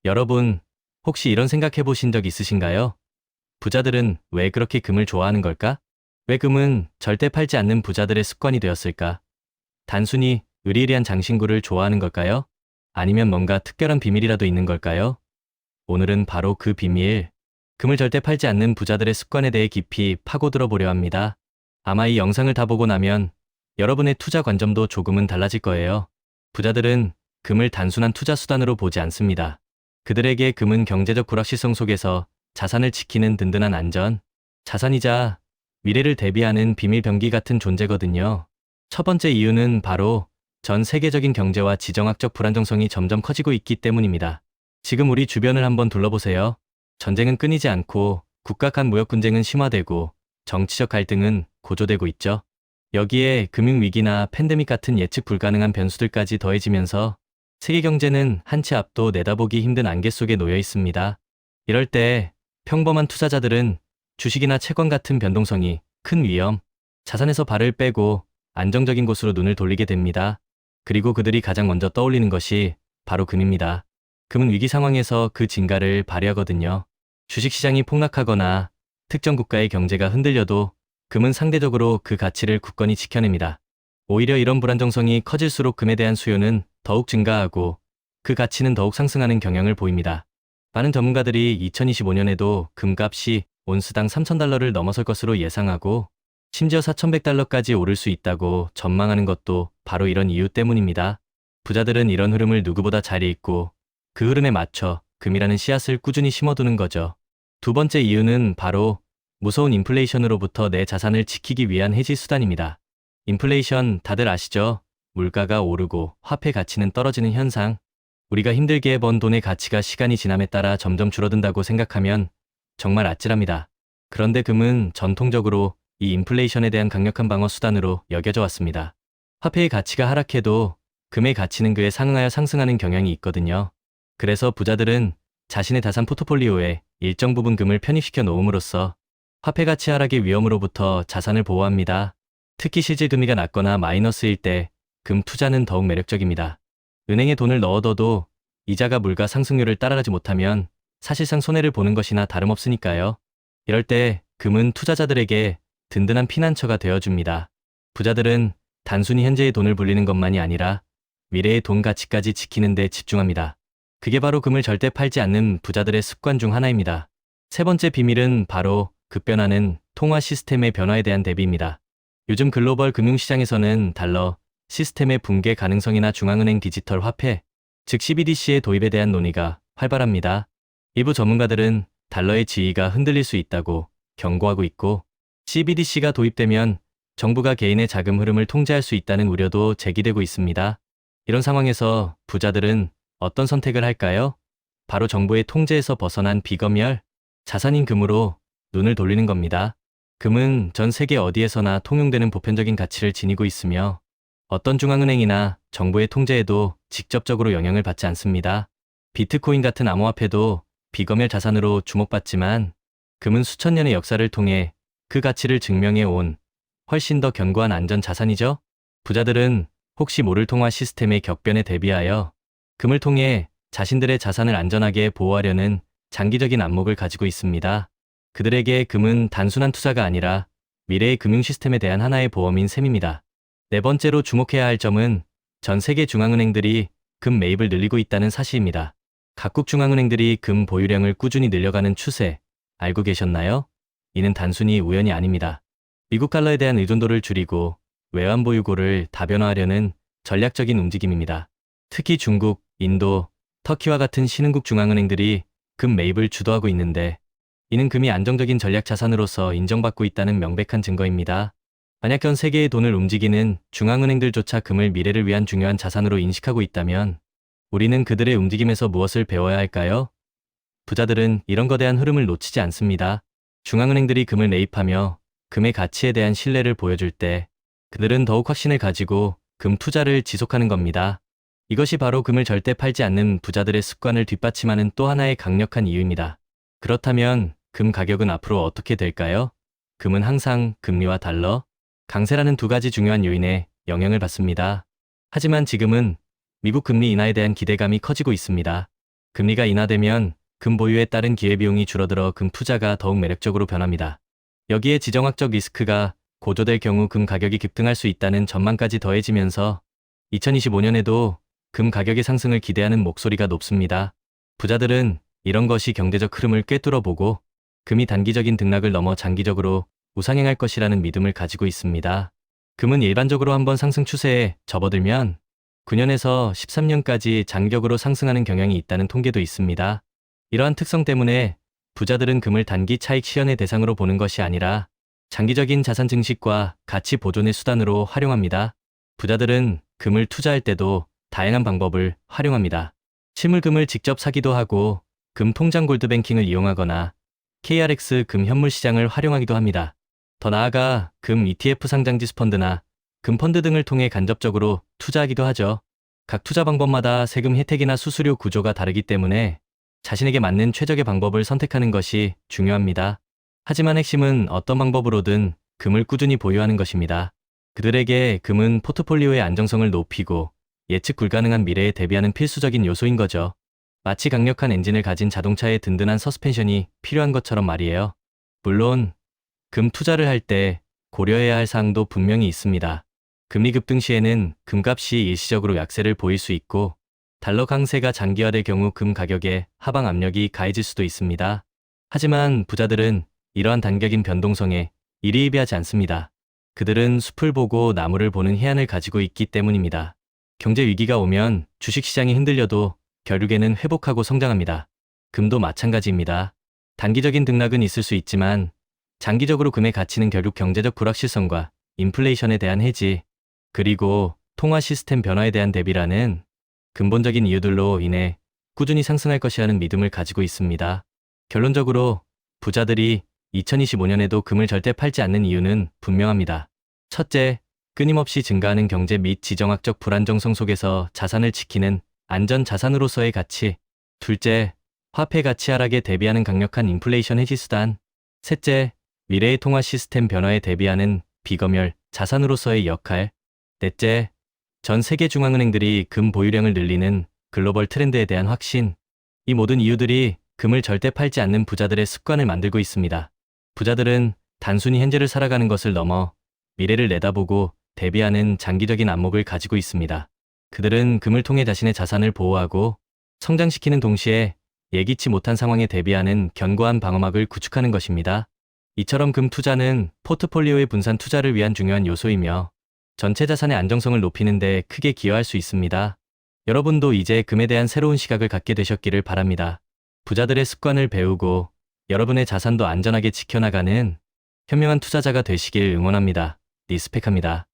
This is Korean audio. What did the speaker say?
여러분, 혹시 이런 생각해 보신 적 있으신가요? 부자들은 왜 그렇게 금을 좋아하는 걸까? 왜 금은 절대 팔지 않는 부자들의 습관이 되었을까? 단순히 의리의리한 장신구를 좋아하는 걸까요? 아니면 뭔가 특별한 비밀이라도 있는 걸까요? 오늘은 바로 그 비밀, 금을 절대 팔지 않는 부자들의 습관에 대해 깊이 파고들어 보려 합니다. 아마 이 영상을 다 보고 나면 여러분의 투자 관점도 조금은 달라질 거예요. 부자들은 금을 단순한 투자 수단으로 보지 않습니다. 그들에게 금은 경제적 불확실성 속에서 자산을 지키는 든든한 안전, 자산이자 미래를 대비하는 비밀 병기 같은 존재거든요. 첫 번째 이유는 바로 전 세계적인 경제와 지정학적 불안정성이 점점 커지고 있기 때문입니다. 지금 우리 주변을 한번 둘러보세요. 전쟁은 끊이지 않고 국가 간 무역 분쟁은 심화되고 정치적 갈등은 고조되고 있죠. 여기에 금융위기나 팬데믹 같은 예측 불가능한 변수들까지 더해지면서 세계 경제는 한치 앞도 내다보기 힘든 안개 속에 놓여 있습니다. 이럴 때 평범한 투자자들은 주식이나 채권 같은 변동성이 큰 위험, 자산에서 발을 빼고 안정적인 곳으로 눈을 돌리게 됩니다. 그리고 그들이 가장 먼저 떠올리는 것이 바로 금입니다. 금은 위기 상황에서 그 진가를 발휘하거든요. 주식시장이 폭락하거나 특정 국가의 경제가 흔들려도 금은 상대적으로 그 가치를 굳건히 지켜냅니다. 오히려 이런 불안정성이 커질수록 금에 대한 수요는 더욱 증가하고 그 가치는 더욱 상승하는 경향을 보입니다. 많은 전문가들이 2025년에도 금값이 온스당 3,000달러를 넘어설 것으로 예상하고 심지어 4,100달러까지 오를 수 있다고 전망하는 것도 바로 이런 이유 때문입니다. 부자들은 이런 흐름을 누구보다 잘 읽고 그 흐름에 맞춰 금이라는 씨앗을 꾸준히 심어두는 거죠. 두 번째 이유는 바로 무서운 인플레이션으로부터 내 자산을 지키기 위한 해지 수단입니다. 인플레이션 다들 아시죠? 물가가 오르고 화폐 가치는 떨어지는 현상. 우리가 힘들게 번 돈의 가치가 시간이 지남에 따라 점점 줄어든다고 생각하면 정말 아찔합니다. 그런데 금은 전통적으로 이 인플레이션에 대한 강력한 방어 수단으로 여겨져 왔습니다. 화폐의 가치가 하락해도 금의 가치는 그에 상응하여 상승하는 경향이 있거든요. 그래서 부자들은 자신의 자산 포트폴리오에 일정 부분 금을 편입시켜 놓음으로써 화폐 가치 하락의 위험으로부터 자산을 보호합니다. 특히 실질 금리가 낮거나 마이너스일 때 금 투자는 더욱 매력적입니다. 은행에 돈을 넣어둬도 이자가 물가 상승률을 따라가지 못하면 사실상 손해를 보는 것이나 다름없으니까요. 이럴 때 금은 투자자들에게 든든한 피난처가 되어줍니다. 부자들은 단순히 현재의 돈을 불리는 것만이 아니라 미래의 돈 가치까지 지키는 데 집중합니다. 그게 바로 금을 절대 팔지 않는 부자들의 습관 중 하나입니다. 세 번째 비밀은 바로 급변하는 통화 시스템의 변화에 대한 대비입니다. 요즘 글로벌 금융시장에서는 달러 시스템의 붕괴 가능성이나 중앙은행 디지털 화폐, 즉 CBDC의 도입에 대한 논의가 활발합니다. 일부 전문가들은 달러의 지위가 흔들릴 수 있다고 경고하고 있고 CBDC가 도입되면 정부가 개인의 자금 흐름을 통제할 수 있다는 우려도 제기되고 있습니다. 이런 상황에서 부자들은 어떤 선택을 할까요? 바로 정부의 통제에서 벗어난 비검열, 자산인 금으로 눈을 돌리는 겁니다. 금은 전 세계 어디에서나 통용되는 보편적인 가치를 지니고 있으며 어떤 중앙은행이나 정부의 통제에도 직접적으로 영향을 받지 않습니다. 비트코인 같은 암호화폐도 비검열 자산으로 주목받지만 금은 수천 년의 역사를 통해 그 가치를 증명해 온 훨씬 더 견고한 안전 자산이죠. 부자들은 혹시 모를 통화 시스템의 격변에 대비하여 금을 통해 자신들의 자산을 안전하게 보호하려는 장기적인 안목을 가지고 있습니다. 그들에게 금은 단순한 투자가 아니라 미래의 금융 시스템에 대한 하나의 보험인 셈입니다. 네 번째로 주목해야 할 점은 전 세계 중앙은행들이 금 매입을 늘리고 있다는 사실입니다. 각국 중앙은행들이 금 보유량을 꾸준히 늘려가는 추세, 알고 계셨나요? 이는 단순히 우연이 아닙니다. 미국 달러에 대한 의존도를 줄이고 외환 보유고를 다변화하려는 전략적인 움직임입니다. 특히 중국, 인도, 터키와 같은 신흥국 중앙은행들이 금 매입을 주도하고 있는데 이는 금이 안정적인 전략 자산으로서 인정받고 있다는 명백한 증거입니다. 만약 전 세계의 돈을 움직이는 중앙은행들조차 금을 미래를 위한 중요한 자산으로 인식하고 있다면 우리는 그들의 움직임에서 무엇을 배워야 할까요? 부자들은 이런 거대한 흐름을 놓치지 않습니다. 중앙은행들이 금을 매입하며 금의 가치에 대한 신뢰를 보여줄 때 그들은 더욱 확신을 가지고 금 투자를 지속하는 겁니다. 이것이 바로 금을 절대 팔지 않는 부자들의 습관을 뒷받침하는 또 하나의 강력한 이유입니다. 그렇다면 금 가격은 앞으로 어떻게 될까요? 금은 항상 금리와 달러, 강세라는 두 가지 중요한 요인에 영향을 받습니다. 하지만 지금은 미국 금리 인하에 대한 기대감이 커지고 있습니다. 금리가 인하되면 금 보유에 따른 기회비용이 줄어들어 금 투자가 더욱 매력적으로 변합니다. 여기에 지정학적 리스크가 고조될 경우 금 가격이 급등할 수 있다는 전망까지 더해지면서 2025년에도 금 가격의 상승을 기대하는 목소리가 높습니다. 부자들은 이런 것이 경제적 흐름을 꿰뚫어 보고 금이 단기적인 등락을 넘어 장기적으로 우상향할 것이라는 믿음을 가지고 있습니다. 금은 일반적으로 한번 상승 추세에 접어들면 9년에서 13년까지 장기적으로 상승하는 경향이 있다는 통계도 있습니다. 이러한 특성 때문에 부자들은 금을 단기 차익 실현의 대상으로 보는 것이 아니라 장기적인 자산 증식과 가치 보존의 수단으로 활용합니다. 부자들은 금을 투자할 때도 다양한 방법을 활용합니다. 실물금을 직접 사기도 하고 금 통장 골드뱅킹을 이용하거나 KRX 금 현물 시장을 활용하기도 합니다. 더 나아가 금 ETF 상장지수 펀드나 금 펀드 등을 통해 간접적으로 투자하기도 하죠. 각 투자 방법마다 세금 혜택이나 수수료 구조가 다르기 때문에 자신에게 맞는 최적의 방법을 선택하는 것이 중요합니다. 하지만 핵심은 어떤 방법으로든 금을 꾸준히 보유하는 것입니다. 그들에게 금은 포트폴리오의 안정성을 높이고 예측 불가능한 미래에 대비하는 필수적인 요소인 거죠. 마치 강력한 엔진을 가진 자동차에 든든한 서스펜션이 필요한 것처럼 말이에요. 물론 금 투자를 할 때 고려해야 할 사항도 분명히 있습니다. 금리 급등 시에는 금값이 일시적으로 약세를 보일 수 있고 달러 강세가 장기화될 경우 금 가격에 하방 압력이 가해질 수도 있습니다. 하지만 부자들은 이러한 단격인 변동성에 일희일비하지 않습니다. 그들은 숲을 보고 나무를 보는 해안을 가지고 있기 때문입니다. 경제 위기가 오면 주식시장이 흔들려도 결국에는 회복하고 성장합니다. 금도 마찬가지입니다. 단기적인 등락은 있을 수 있지만 장기적으로 금의 가치는 결국 경제적 불확실성과 인플레이션에 대한 해지, 그리고 통화 시스템 변화에 대한 대비라는 근본적인 이유들로 인해 꾸준히 상승할 것이라는 믿음을 가지고 있습니다. 결론적으로 부자들이 2025년에도 금을 절대 팔지 않는 이유는 분명합니다. 첫째, 끊임없이 증가하는 경제 및 지정학적 불안정성 속에서 자산을 지키는 안전 자산으로서의 가치. 둘째, 화폐 가치 하락에 대비하는 강력한 인플레이션 해지 수단. 셋째, 미래의 통화 시스템 변화에 대비하는 비검열 자산으로서의 역할. 넷째, 전 세계 중앙은행들이 금 보유량을 늘리는 글로벌 트렌드에 대한 확신. 이 모든 이유들이 금을 절대 팔지 않는 부자들의 습관을 만들고 있습니다. 부자들은 단순히 현재를 살아가는 것을 넘어 미래를 내다보고 대비하는 장기적인 안목을 가지고 있습니다. 그들은 금을 통해 자신의 자산을 보호하고 성장시키는 동시에 예기치 못한 상황에 대비하는 견고한 방어막을 구축하는 것입니다. 이처럼 금 투자는 포트폴리오의 분산 투자를 위한 중요한 요소이며 전체 자산의 안정성을 높이는 데 크게 기여할 수 있습니다. 여러분도 이제 금에 대한 새로운 시각을 갖게 되셨기를 바랍니다. 부자들의 습관을 배우고 여러분의 자산도 안전하게 지켜나가는 현명한 투자자가 되시길 응원합니다. 리스펙합니다.